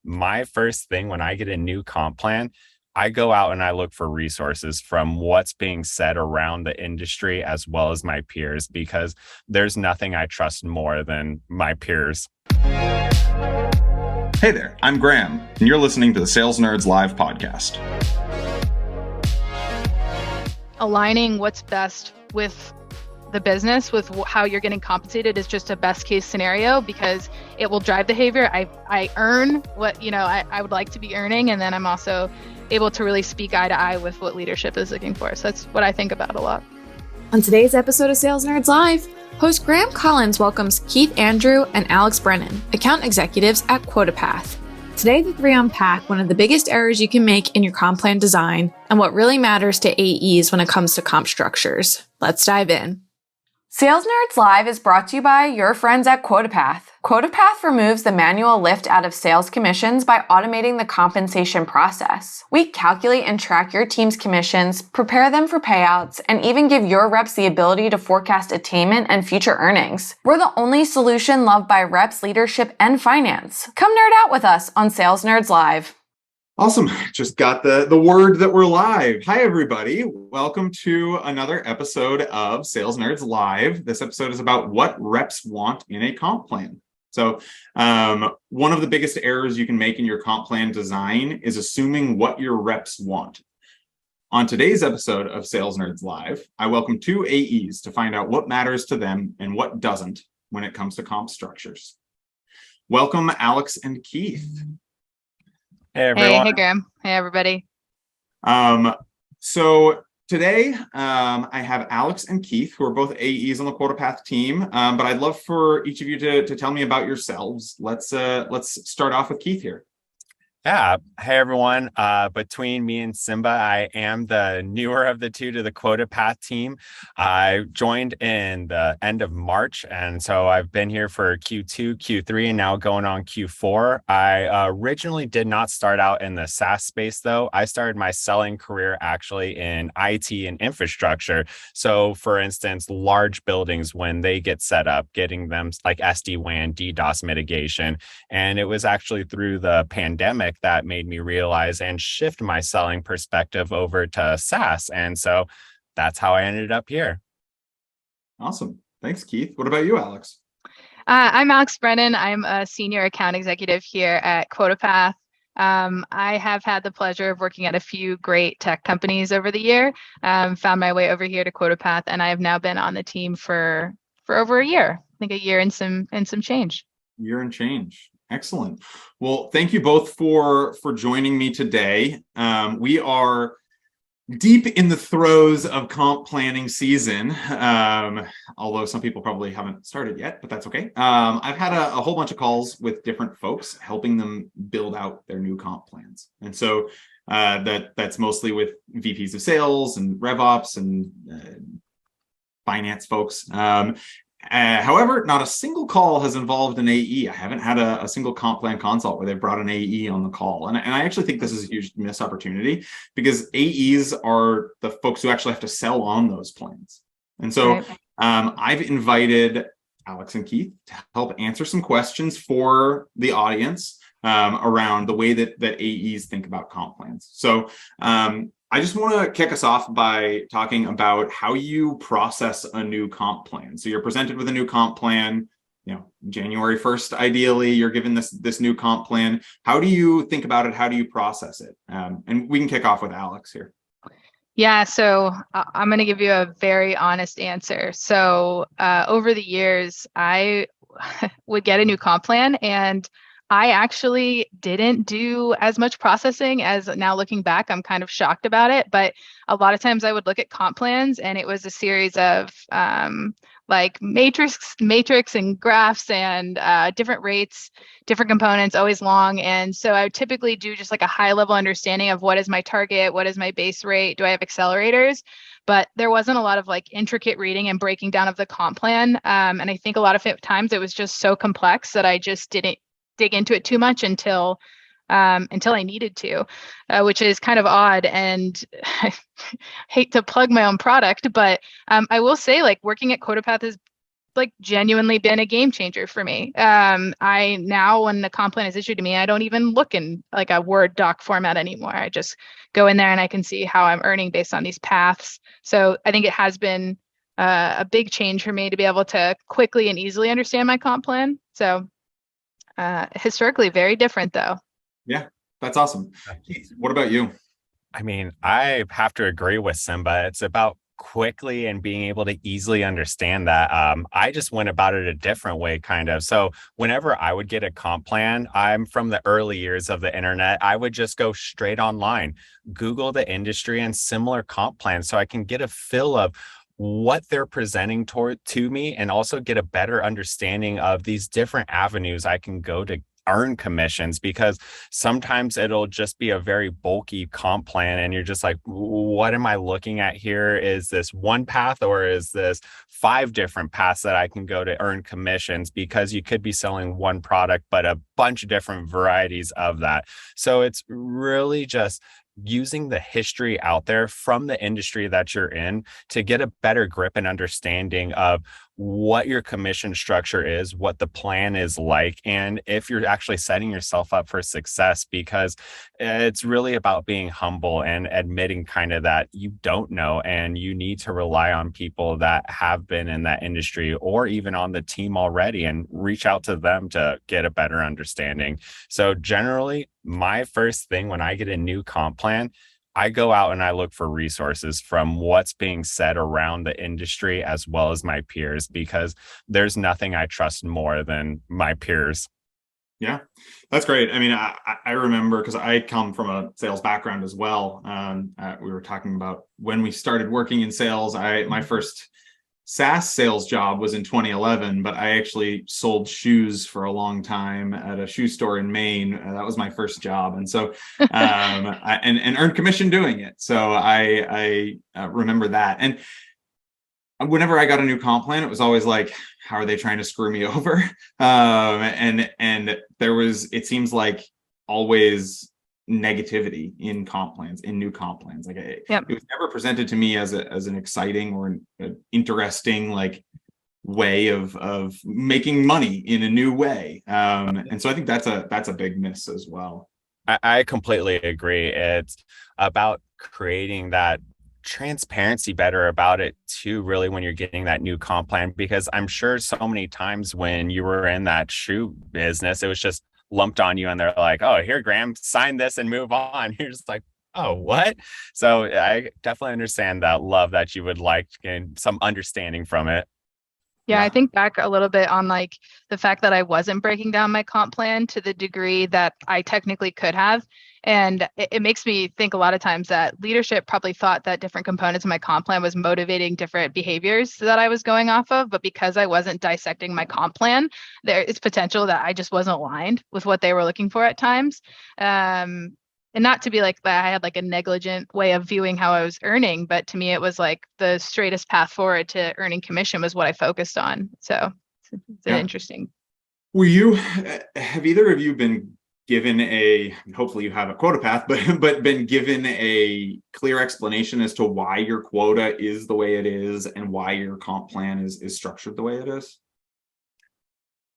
my first thing when I get a new comp plan, I go out and I look for resources from what's being said around the industry as well as my peers, because there's nothing I trust more than my peers. Hey there, I'm Graham, and you're listening to the Sales Nerds Live podcast. Aligning what's best with the business, with how you're getting compensated, is just a best case scenario because it will drive behavior. I earn what I would like to be earning, and then I'm also able to really speak eye to eye with what leadership is looking for. So that's what I think about a lot. On today's episode of Sales Nerds Live, host Graham Collins welcomes Keith Andrew and Alex Brennen, account executives at QuotaPath. Today, the three unpack one of the biggest errors you can make in your comp plan design and what really matters to AEs when it comes to comp structures. Let's dive in. Sales Nerds Live is brought to you by your friends at QuotaPath. QuotaPath removes the manual lift out of sales commissions by automating the compensation process. We calculate and track your team's commissions, prepare them for payouts, and even give your reps the ability to forecast attainment and future earnings. We're the only solution loved by reps, leadership, and finance. Come nerd out with us on Sales Nerds Live. Awesome. Just got the word that we're live. Hi, everybody. Welcome to another episode of Sales Nerds Live. This episode is about what reps want in a comp plan. So one of the biggest errors you can make in your comp plan design is assuming what your reps want. On today's episode of Sales Nerds Live, I welcome two AEs to find out what matters to them and what doesn't when it comes to comp structures. Welcome, Alex and Keith. Hey, everyone. Hey, Graham. Hey, everybody. So today, I have Alex and Keith, who are both AEs on the QuotaPath team. But I'd love for each of you to tell me about yourselves. Let's start off with Keith here. Yeah. Hey, everyone. Between me and Simba, I am the newer of the two to the QuotaPath team. I joined in the end of March, and so I've been here for Q2, Q3, and now going on Q4. I originally did not start out in the SaaS space, though. I started my selling career actually in IT and infrastructure. So, for instance, large buildings, when they get set up, getting them like SD-WAN, DDoS mitigation. And it was actually through the pandemic that made me realize and shift my selling perspective over to SaaS. And so that's how I ended up here. Awesome. Thanks, Keith. What about you, Alex? I'm Alex Brennen. I'm a senior account executive here at QuotaPath. I have had the pleasure of working at a few great tech companies over the year. Found my way over here to QuotaPath, and I have now been on the team for over a year. I think a year and some change. Year and change. Excellent. Well, thank you both for joining me today. We are deep in the throes of comp planning season, although some people probably haven't started yet, but that's okay. I've had a whole bunch of calls with different folks helping them build out their new comp plans. And so that's mostly with VPs of sales and RevOps and finance folks. However, not a single call has involved an AE. I haven't had a single comp plan consult where they've brought an AE on the call. And I actually think this is a huge missed opportunity because AEs are the folks who actually have to sell on those plans. And so I've invited Alex and Keith to help answer some questions for the audience around the way that AEs think about comp plans. So I just want to kick us off by talking about how you process a new comp plan. So you're presented with a new comp plan, January 1st, ideally, you're given this new comp plan. How do you think about it? How do you process it? And we can kick off with Alex here. Yeah, so I'm going to give you a very honest answer. So over the years, I would get a new comp plan, and I actually didn't do as much processing. As now looking back, I'm kind of shocked about it. But a lot of times I would look at comp plans and it was a series of like matrix and graphs and different rates, different components, always long. And so I would typically do just like a high level understanding of what is my target, what is my base rate, do I have accelerators? But there wasn't a lot of like intricate reading and breaking down of the comp plan. And I think a lot of times it was just so complex that I just didn't dig into it too much until I needed to, which is kind of odd. And I hate to plug my own product, but I will say, like, working at QuotaPath has like genuinely been a game changer for me. I now, when the comp plan is issued to me, I don't even look in like a Word doc format anymore. I just go in there and I can see how I'm earning based on these paths. So I think it has been a big change for me to be able to quickly and easily understand my comp plan. So historically, very different though. Yeah, that's awesome. Keith, what about you? I mean, I have to agree with Simba. It's about quickly and being able to easily understand that. I just went about it a different way, kind of. So whenever I would get a comp plan, I'm from the early years of the internet. I would just go straight online, Google the industry and similar comp plans so I can get a feel of what they're presenting to me, and also get a better understanding of these different avenues I can go to earn commissions, because sometimes it'll just be a very bulky comp plan and you're just like, what am I looking at here? Is this one path or is this 5 different paths that I can go to earn commissions? Because you could be selling one product but a bunch of different varieties of that. So it's really just using the history out there from the industry that you're in to get a better grip and understanding of what your commission structure is, what the plan is like, and if you're actually setting yourself up for success. Because it's really about being humble and admitting kind of that you don't know, and you need to rely on people that have been in that industry or even on the team already, and reach out to them to get a better understanding. So generally, my first thing when I get a new comp plan, I go out and I look for resources from what's being said around the industry as well as my peers, because there's nothing I trust more than my peers. Yeah, that's great. I mean, I remember, because I come from a sales background as well. We were talking about when we started working in sales. My first SaaS sales job was in 2011, but I actually sold shoes for a long time at a shoe store in Maine. That was my first job, and so and earned commission doing it. So I remember that. And whenever I got a new comp plan, it was always like, how are they trying to screw me over? And there was, it seems like, always negativity in comp plans, in new comp plans. Like it was never presented to me as an exciting or an interesting like way of making money in a new way. And so I think that's a big miss as well. I completely agree. It's about creating that transparency better about it too, really, when you're getting that new comp plan, because I'm sure so many times when you were in that shoe business, it was just lumped on you and they're like, oh, here, Graham, sign this and move on. You're just like, oh, what? So I definitely understand that love that you would like and some understanding from it. Yeah, I think back a little bit on like the fact that I wasn't breaking down my comp plan to the degree that I technically could have. And it makes me think a lot of times that leadership probably thought that different components of my comp plan was motivating different behaviors that I was going off of. But because I wasn't dissecting my comp plan, there is potential that I just wasn't aligned with what they were looking for at times. And not to be like that I had like a negligent way of viewing how I was earning, but to me it was like the straightest path forward to earning commission was what I focused on. So it's interesting. Have either of you been given hopefully you have a quota path, but been given a clear explanation as to why your quota is the way it is and why your comp plan is structured the way it is?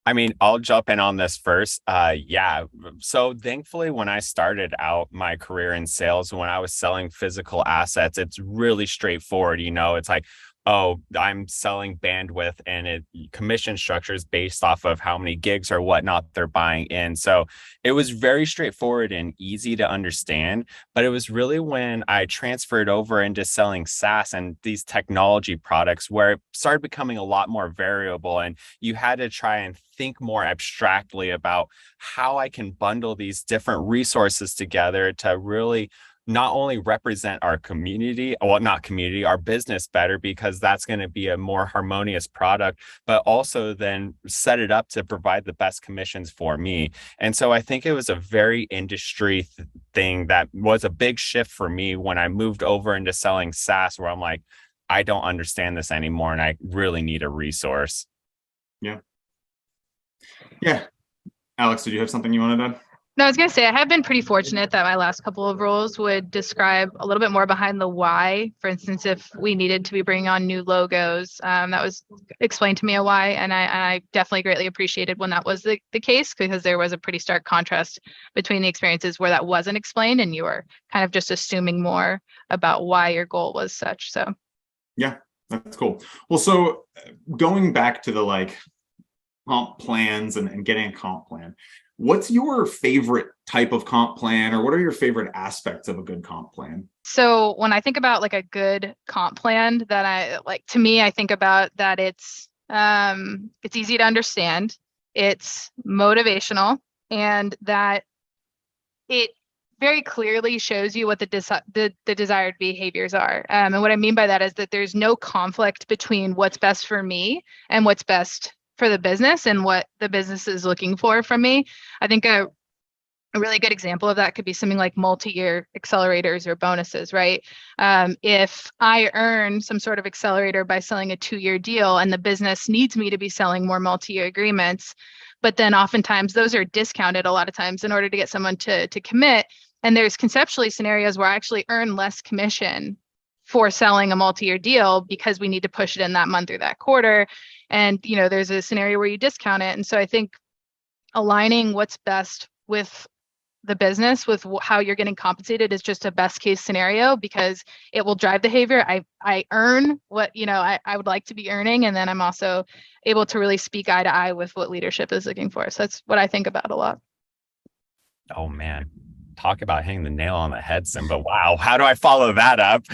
I mean, I'll jump in on this first. Yeah. So thankfully, when I started out my career in sales, when I was selling physical assets, it's really straightforward. It's like, oh, I'm selling bandwidth, and commission structures based off of how many gigs or whatnot they're buying in. So it was very straightforward and easy to understand. But it was really when I transferred over into selling SaaS and these technology products where it started becoming a lot more variable, and you had to try and think more abstractly about how I can bundle these different resources together to really not only represent our community, well, not community, our business better, because that's going to be a more harmonious product, but also then set it up to provide the best commissions for me. And so I think it was a very industry thing that was a big shift for me when I moved over into selling SaaS, where I'm like, I don't understand this anymore, and I really need a resource. Yeah. Alex, did you have something you wanted to add? No, I was going to say, I have been pretty fortunate that my last couple of roles would describe a little bit more behind the why. For instance, if we needed to be bringing on new logos, that was explained to me a why. And I definitely greatly appreciated when that was the case, because there was a pretty stark contrast between the experiences where that wasn't explained and you were kind of just assuming more about why your goal was such. So, yeah, that's cool. Well, so going back to the like comp plans and getting a comp plan, what's your favorite type of comp plan, or what are your favorite aspects of a good comp plan? So when I think about like a good comp plan that I like, to me, I think about that it's easy to understand, it's motivational, and that it very clearly shows you what the desired behaviors are. And what I mean by that is that there's no conflict between what's best for me and what's best for the business and what the business is looking for from me. I think a really good example of that could be something like multi-year accelerators or bonuses, right? If I earn some sort of accelerator by selling a 2-year deal and the business needs me to be selling more multi-year agreements, but then oftentimes those are discounted a lot of times in order to get someone to commit. And there's conceptually scenarios where I actually earn less commission for selling a multi-year deal because we need to push it in that month or that quarter. And, there's a scenario where you discount it. And so I think aligning what's best with the business with how you're getting compensated is just a best case scenario, because it will drive behavior. I earn what, I would like to be earning. And then I'm also able to really speak eye to eye with what leadership is looking for. So that's what I think about a lot. Oh man, talk about hitting the nail on the head, Simba. Wow, how do I follow that up?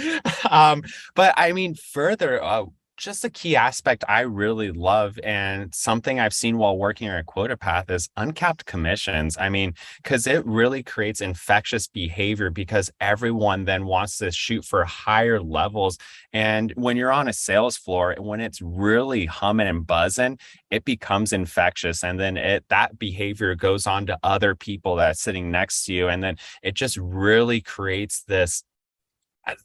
But I mean, further, just a key aspect I really love, and something I've seen while working at QuotaPath, is uncapped commissions. I mean, because it really creates infectious behavior, because everyone then wants to shoot for higher levels. And when you're on a sales floor, when it's really humming and buzzing, it becomes infectious. And then that behavior goes on to other people that's sitting next to you. And then it just really creates this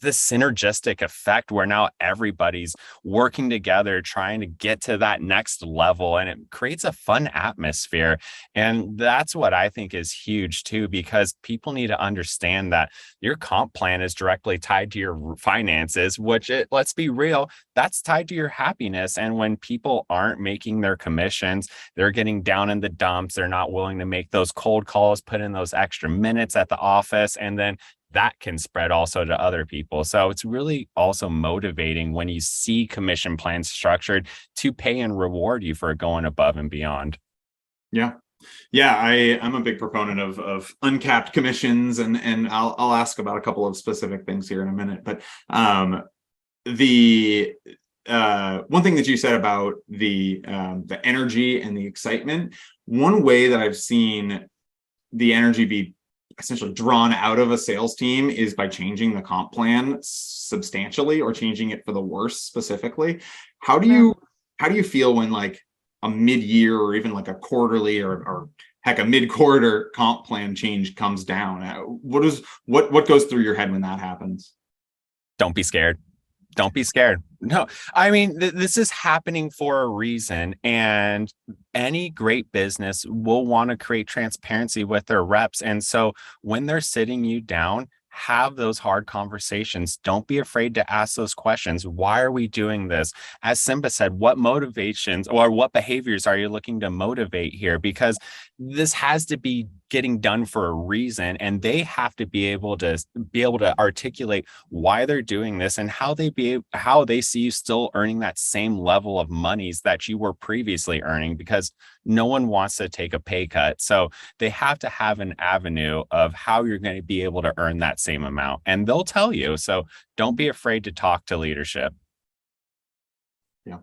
synergistic effect where now everybody's working together trying to get to that next level, and it creates a fun atmosphere. And that's what I think is huge too, because people need to understand that your comp plan is directly tied to your finances, which, let's be real, that's tied to your happiness. And when people aren't making their commissions, they're getting down in the dumps, they're not willing to make those cold calls, put in those extra minutes at the office, and then that can spread also to other people. So it's really also motivating when you see commission plans structured to pay and reward you for going above and beyond. Yeah. Yeah, I'm a big proponent of uncapped commissions, and I'll ask about a couple of specific things here in a minute. But the one thing that you said about the energy and the excitement, one way that I've seen the energy be essentially drawn out of a sales team is by changing the comp plan substantially, or changing it for the worse specifically. How do you feel when like a mid-year, or even like a quarterly, or heck, a mid-quarter comp plan change comes down? What goes through your head when that happens? Don't be scared. Don't be scared. No, I mean, this is happening for a reason. And any great business will want to create transparency with their reps. And so when they're sitting you down, have those hard conversations. Don't be afraid to ask those questions. Why are we doing this? As Simba said, what motivations or what behaviors are you looking to motivate here? Because this has to be getting done for a reason, and they have to be able to articulate why they're doing this, and how they see you still earning that same level of monies that you were previously earning, because no one wants to take a pay cut. So they have to have an avenue of how you're going to be able to earn that same amount, and they'll tell you. So don't be afraid to talk to leadership. Yeah,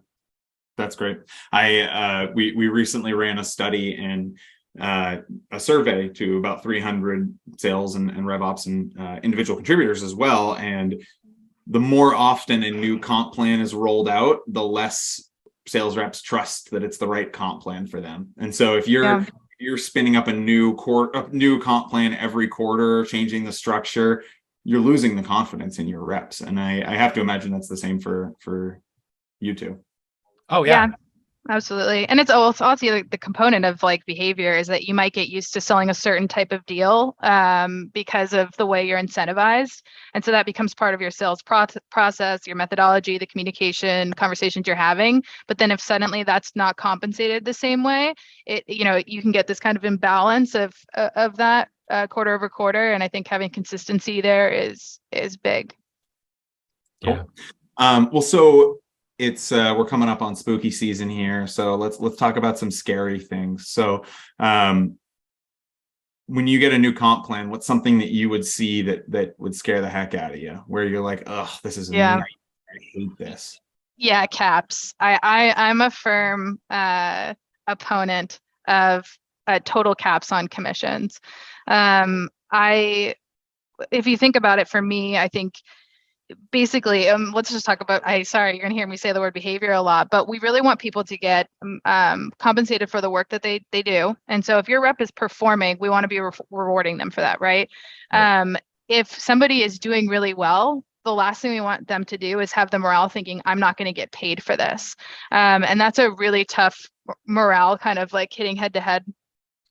that's great. We recently ran a study and a survey to about 300 sales and rev ops and individual contributors as well. And the more often a new comp plan is rolled out, the less sales reps trust that it's the right comp plan for them. And so if you're spinning up a new comp plan every quarter, changing the structure, you're losing the confidence in your reps. And I have to imagine that's the same for you two. Oh yeah. Absolutely. And it's also the component of like behavior is that you might get used to selling a certain type of deal because of the way you're incentivized. And so that becomes part of your sales process, your methodology, the communication, conversations you're having. But then if suddenly that's not compensated the same way, you can get this kind of imbalance of that quarter over quarter. And I think having consistency there is big. Yeah. Cool. Well, so it's we're coming up on spooky season here, so let's talk about some scary things. So when you get a new comp plan, what's something that you would see that would scare the heck out of you, where you're like, oh, this is Yeah. annoying. I hate this. Yeah, caps. I'm a firm opponent of total caps on commissions. I If you think about it, for me, I think basically, let's just talk about. Sorry, you're gonna hear me say the word behavior a lot, but we really want people to get compensated for the work that they do. And so, if your rep is performing, we want to be rewarding them for that, right? Right. If somebody is doing really well, the last thing we want them to do is have the morale thinking, I'm not going to get paid for this. And that's a really tough morale kind of like hitting head to head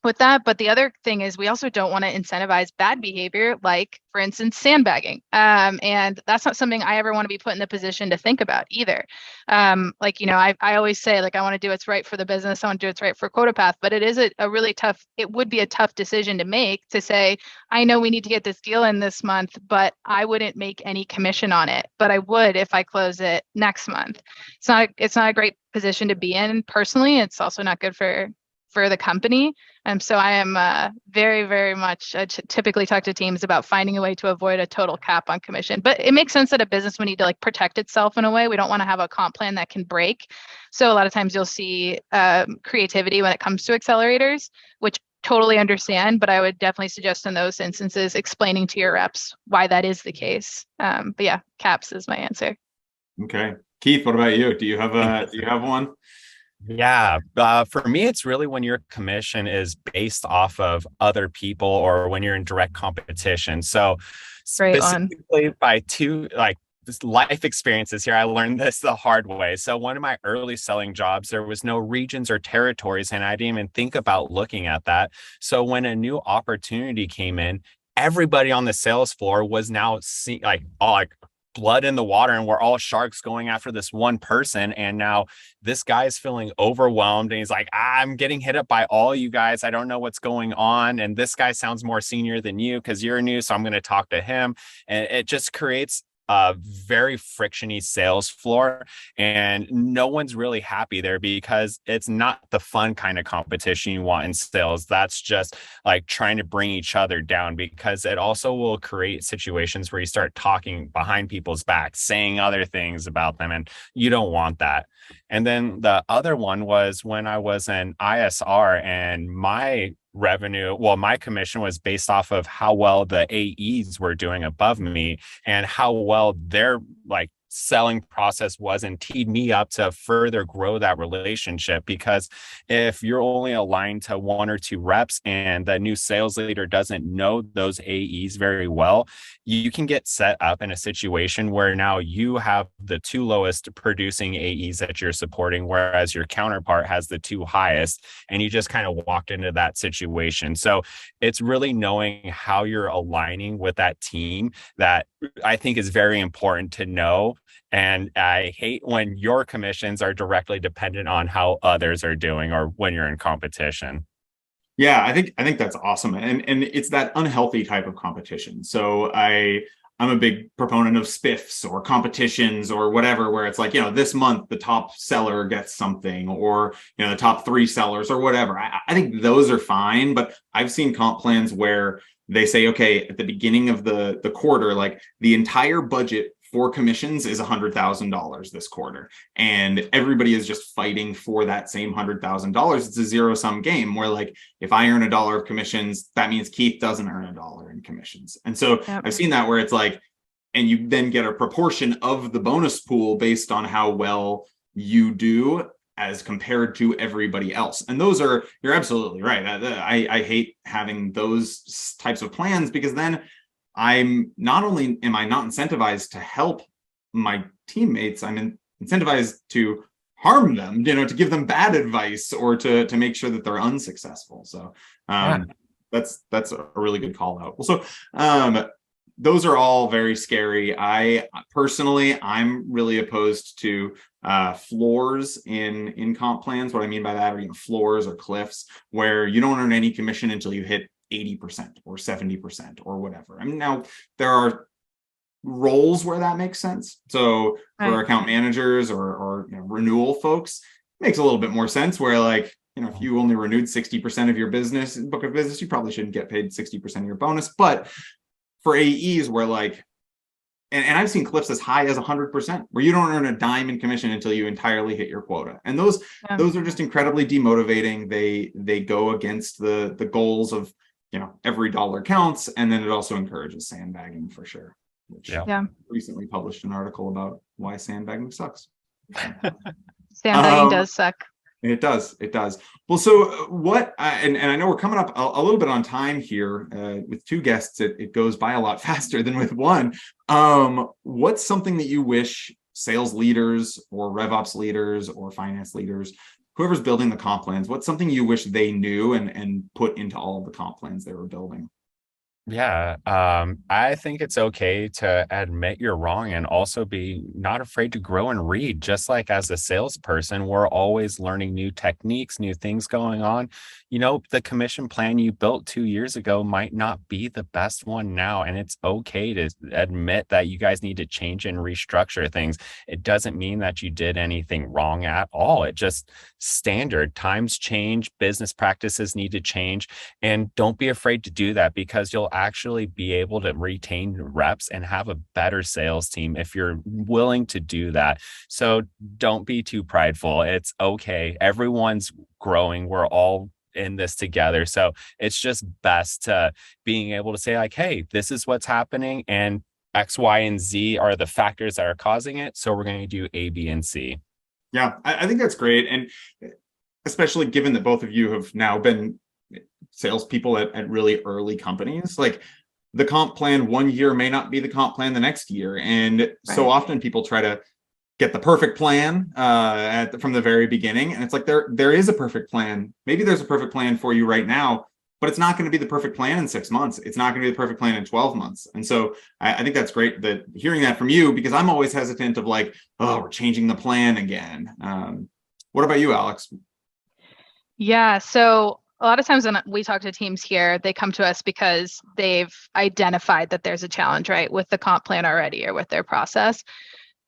with that. But the other thing is we also don't want to incentivize bad behavior, like for instance, sandbagging. And that's not something I ever want to be put in the position to think about either. I always say, like, I want to do what's right for the business. I want to do what's right for QuotaPath, but it is a really tough, it would be a tough decision to make to say, I know we need to get this deal in this month, but I wouldn't make any commission on it, but I would if I close it next month. It's not a great position to be in personally. It's also not good for the company. So I am very, very much typically talk to teams about finding a way to avoid a total cap on commission. But it makes sense that a business would need to like protect itself in a way. We don't want to have a comp plan that can break. So a lot of times you'll see creativity when it comes to accelerators, which totally understand. But I would definitely suggest in those instances explaining to your reps why that is the case. But yeah, caps is my answer. Okay, Keith, what about you? Do you have one? Yeah, for me, it's really when your commission is based off of other people or when you're in direct competition. So Great one. specifically by two, like this life experiences here, I learned this the hard way. So one of my early selling jobs, there was no regions or territories, and I didn't even think about looking at that. So when a new opportunity came in, everybody on the sales floor was now blood in the water, and we're all sharks going after this one person. And now this guy is feeling overwhelmed and he's like, I'm getting hit up by all you guys. I don't know what's going on. And this guy sounds more senior than you because you're new. So I'm going to talk to him. And it just creates a very frictiony sales floor, and no one's really happy there because it's not the fun kind of competition you want in sales. That's just like trying to bring each other down, because it also will create situations where you start talking behind people's backs, saying other things about them, and you don't want that. And then the other one was when I was an ISR, and my commission was based off of how well the AEs were doing above me and how well their like selling process was, and teed me up to further grow that relationship. Because if you're only aligned to one or two reps and the new sales leader doesn't know those AEs very well, you can get set up in a situation where now you have the two lowest producing AEs that you're supporting, whereas your counterpart has the two highest, and you just kind of walked into that situation. So it's really knowing how you're aligning with that team that I think is very important to know. And I hate when your commissions are directly dependent on how others are doing or when you're in competition. Yeah, I think that's awesome. And it's that unhealthy type of competition. So I'm a big proponent of spiffs or competitions or whatever, where it's like, this month the top seller gets something, or, the top three sellers or whatever. I think those are fine, but I've seen comp plans where they say, okay, at the beginning of the quarter, like the entire budget for commissions is $100,000 this quarter, and everybody is just fighting for that same $100,000. It's a zero-sum game where, like, if I earn $1 of commissions, that means Keith doesn't earn $1 in commissions. And so I've seen that where it's like, and you then get a proportion of the bonus pool based on how well you do as compared to everybody else. And you're absolutely right. I hate having those types of plans, because then am I not incentivized to help my teammates, I'm incentivized to harm them, to give them bad advice or to make sure that they're unsuccessful. So that's a really good call out. Well, so those are all very scary. I'm really opposed to floors in comp plans. What I mean by that are floors or cliffs where you don't earn any commission until you hit 80% or 70% or whatever. I mean, now there are roles where that makes sense. So for account managers or renewal folks, it makes a little bit more sense where if you only renewed 60% of your book of business, you probably shouldn't get paid 60% of your bonus. But for AEs where and I've seen cliffs as high as 100% where you don't earn a dime in commission until you entirely hit your quota. And those are just incredibly demotivating. They go against the goals of, every dollar counts. And then it also encourages sandbagging for sure. Which recently published an article about why sandbagging sucks. Sandbagging does suck. It does. Well, so what, and I know we're coming up a little bit on time here with two guests. It goes by a lot faster than with one. What's something that you wish sales leaders or RevOps leaders or finance leaders, whoever's building the comp plans, what's something you wish they knew and put into all of the comp plans they were building? Yeah, I think it's okay to admit you're wrong and also be not afraid to grow and read. Just like as a salesperson, we're always learning new techniques, new things going on. The commission plan you built 2 years ago might not be the best one now, and it's okay to admit that you guys need to change and restructure things. It doesn't mean that you did anything wrong at all. It just standard. Times change, business practices need to change, and don't be afraid to do that because you'll actually be able to retain reps and have a better sales team if you're willing to do that. So don't be too prideful. It's okay. Everyone's growing. We're all in this together. So it's just best to being able to say hey, this is what's happening and X, Y, and Z are the factors that are causing it. So we're going to do A, B, and C. Yeah, I think that's great. And especially given that both of you have now been salespeople at really early companies, the comp plan one year may not be the comp plan the next year. And so often people try to get the perfect plan from the very beginning. And it's there is a perfect plan. Maybe there's a perfect plan for you right now, but it's not going to be the perfect plan in 6 months. It's not going to be the perfect plan in 12 months. And so I think that's great that hearing that from you, because I'm always hesitant of we're changing the plan again. What about you, Alex? Yeah. So a lot of times when we talk to teams here, they come to us because they've identified that there's a challenge, right, with the comp plan already or with their process.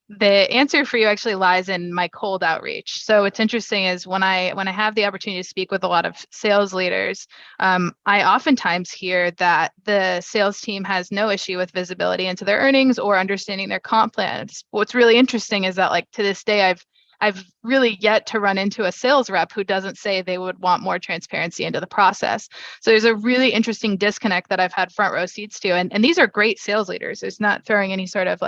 The answer for you actually lies in my cold outreach. So what's interesting is when I have the opportunity to speak with a lot of sales leaders, I oftentimes hear that the sales team has no issue with visibility into their earnings or understanding their comp plans. What's really interesting is that to this day, I've really yet to run into a sales rep who doesn't say they would want more transparency into the process. So there's a really interesting disconnect that I've had front row seats to. And these are great sales leaders. There's not throwing any sort of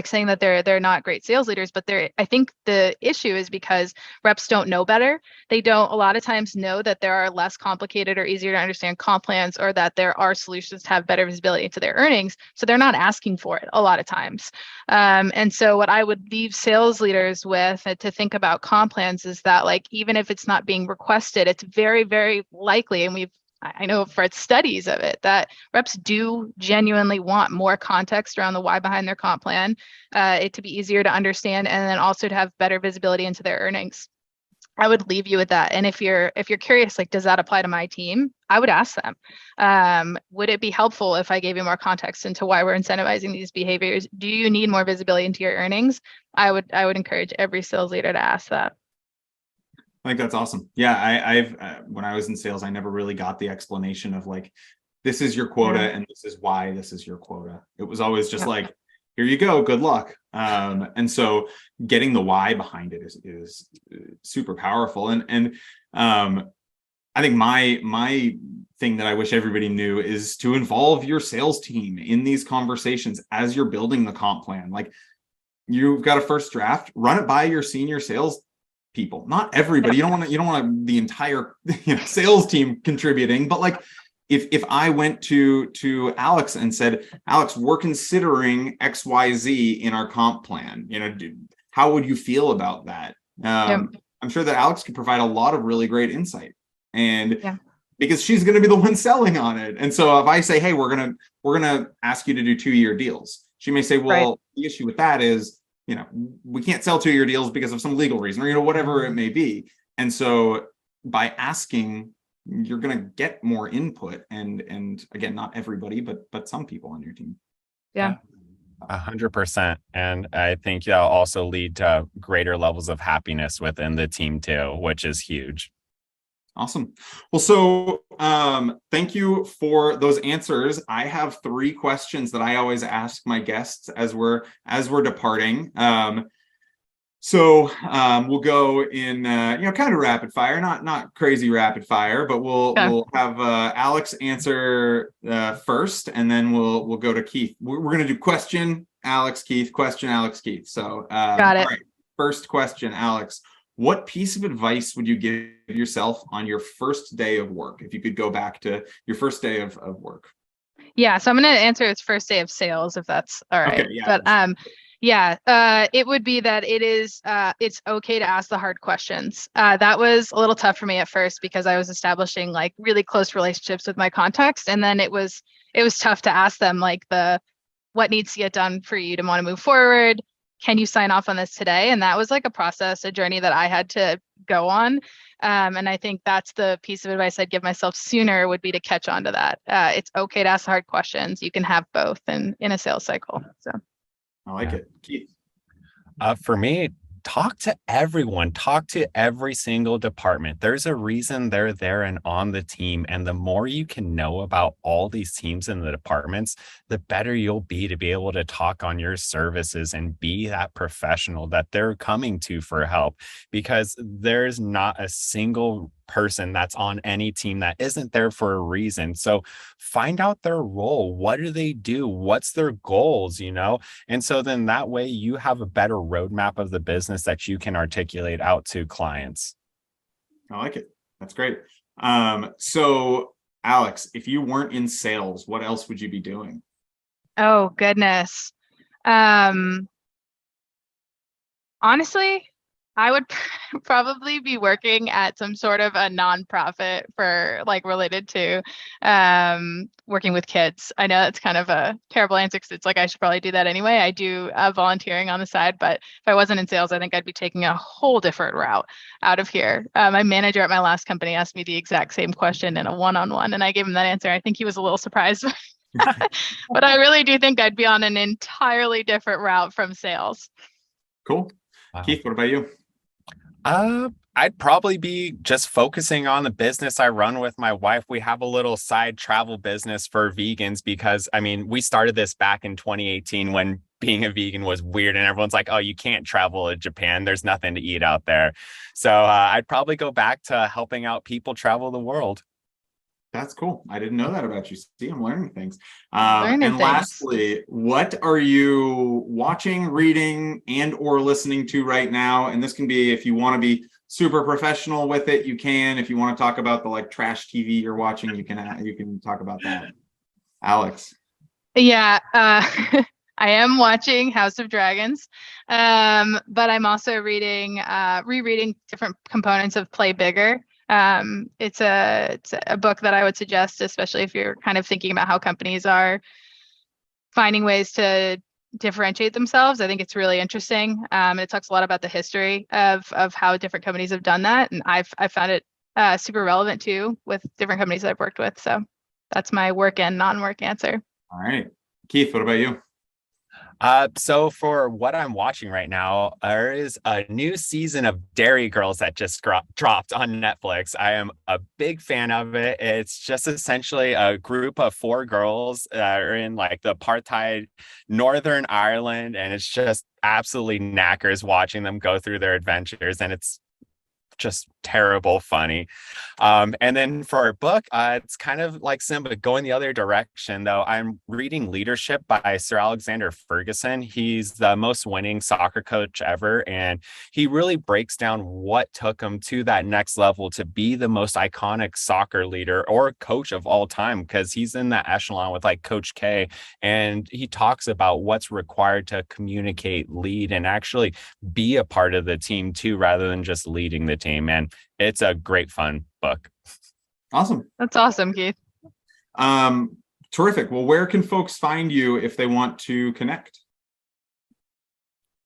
saying that they're not great sales leaders, but I think the issue is because reps don't know better. They don't a lot of times know that there are less complicated or easier to understand comp plans, or that there are solutions to have better visibility into their earnings. So they're not asking for it a lot of times. And so what I would leave sales leaders with to think about comp plans is that even if it's not being requested, it's very, very likely, and I know for studies of it, that reps do genuinely want more context around the why behind their comp plan, it to be easier to understand, and then also to have better visibility into their earnings. I would leave you with that. And if you're curious, does that apply to my team? I would ask them, would it be helpful if I gave you more context into why we're incentivizing these behaviors? Do you need more visibility into your earnings? I would encourage every sales leader to ask that. I think that's awesome. Yeah, I've when I was in sales, I never really got the explanation of this is your quota and this is why this is your quota. It was always just here you go, good luck. And so getting the why behind it is super powerful. And I think my thing that I wish everybody knew is to involve your sales team in these conversations as you're building the comp plan. You've got a first draft, run it by your senior sales people. Not everybody. You don't want the entire sales team contributing, but if I went to Alex and said, Alex, we're considering XYZ in our comp plan, how would you feel about that? Yep. I'm sure that Alex could provide a lot of really great insight, and Yeah. because she's going to be the one selling on it. And so if I say, hey, we're gonna ask you to do 2-year deals, she may say, well, Right. the issue with that is, we can't sell 2-year deals because of some legal reason, or whatever it may be. And so by asking, you're going to get more input, and again, not everybody, but some people on your team. Yeah. 100%. And I think that'll also lead to greater levels of happiness within the team too, which is huge. Awesome. Well, so thank you for those answers. I have 3 questions that I always ask my guests as we're departing. So we'll go in kind of rapid fire, not crazy rapid fire, but we'll have Alex answer first, and then we'll go to Keith. We're going to do question Alex Keith, question Alex Keith. So Got it. all right. First question, Alex. What piece of advice would you give yourself on your first day of work, if you could go back to your first day of work? Yeah, so I'm going to answer its first day of sales, if that's all right. Okay, yeah. But it would be that it's okay to ask the hard questions. That was a little tough for me at first because I was establishing like really close relationships with my contacts, and then it was tough to ask them like what needs to get done for you to want to move forward. Can you sign off on this today? And that was like a journey that I had to go on. And I think that's the piece of advice I'd give myself sooner, would be to catch on to that. It's okay to ask hard questions. You can have both in a sales cycle. So I like it. Keith. For me, talk to everyone, talk to every single department. There's a reason they're there and on the team. And the more you can know about all these teams and the departments, the better you'll be to be able to talk on your services and be that professional that they're coming to for help, because there's not a single person that's on any team that isn't there for a reason. So find out their role. What do they do? What's their goals, And so then that way you have a better roadmap of the business that you can articulate out to clients. I like it. That's great. So Alex, if you weren't in sales, what else would you be doing? Oh, goodness. Honestly, I would probably be working at some sort of a nonprofit for like related to working with kids. I know that's kind of a terrible answer because it's like I should probably do that anyway. I do volunteering on the side, but if I wasn't in sales, I think I'd be taking a whole different route out of here. My manager at my last company asked me the exact same question in a one-on-one, and I gave him that answer. I think he was a little surprised. But I really do think I'd be on an entirely different route from sales. Cool. Wow. Keith, what about you? I'd probably be just focusing on the business I run with my wife. We have a little side travel business for vegans because, we started this back in 2018 when being a vegan was weird and everyone's like, oh, you can't travel to Japan. There's nothing to eat out there. So I'd probably go back to helping out people travel the world. That's cool. I didn't know that about you. See, I'm learning things. Lastly, what are you watching, reading, and or listening to right now? And this can be, if you want to be super professional with it, you can. If you want to talk about the like trash TV you're watching, you can talk about that. Alex. Yeah, I am watching House of Dragons, but I'm also rereading different components of Play Bigger. It's a book that I would suggest, especially if you're kind of thinking about how companies are finding ways to differentiate themselves. I think it's really interesting. And it talks a lot about the history of how different companies have done that. And I've found it super relevant too with different companies that I've worked with. So that's my work and non-work answer. All right. Keith, what about you? So for what I'm watching right now, there is a new season of Dairy Girls that just dropped on Netflix. I am a big fan of it. It's just essentially a group of 4 girls that are in like the apartheid Northern Ireland, and it's just absolutely knackers watching them go through their adventures. And it's just terrible funny. And then for our book, it's kind of like Simba going the other direction, though. I'm reading Leadership by Sir Alexander Ferguson. He's the most winning soccer coach ever, and he really breaks down what took him to that next level to be the most iconic soccer leader or coach of all time, because he's in that echelon with like Coach K, and he talks about what's required to communicate, lead, and actually be a part of the team too, rather than just leading the team. And it's a great fun book. Awesome. That's awesome, Keith. Terrific. Well, where can folks find you if they want to connect?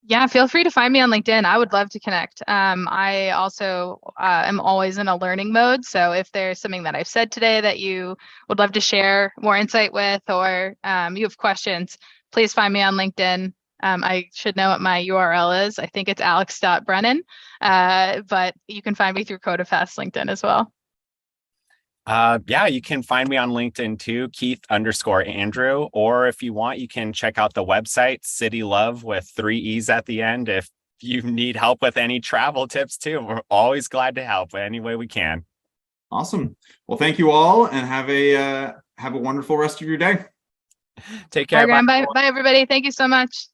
Yeah, feel free to find me on LinkedIn. I would love to connect. I also am always in a learning mode. So if there's something that I've said today that you would love to share more insight with, or you have questions, please find me on LinkedIn. I should know what my URL is. I think it's alex.brennen, but you can find me through CodaPath's LinkedIn as well. Yeah, you can find me on LinkedIn too, Keith_Andrew. Or if you want, you can check out the website, City Love with 3 E's at the end. If you need help with any travel tips too, we're always glad to help any way we can. Awesome. Well, thank you all, and have a wonderful rest of your day. Take care. Bye, Graham. Bye, everybody. Thank you so much.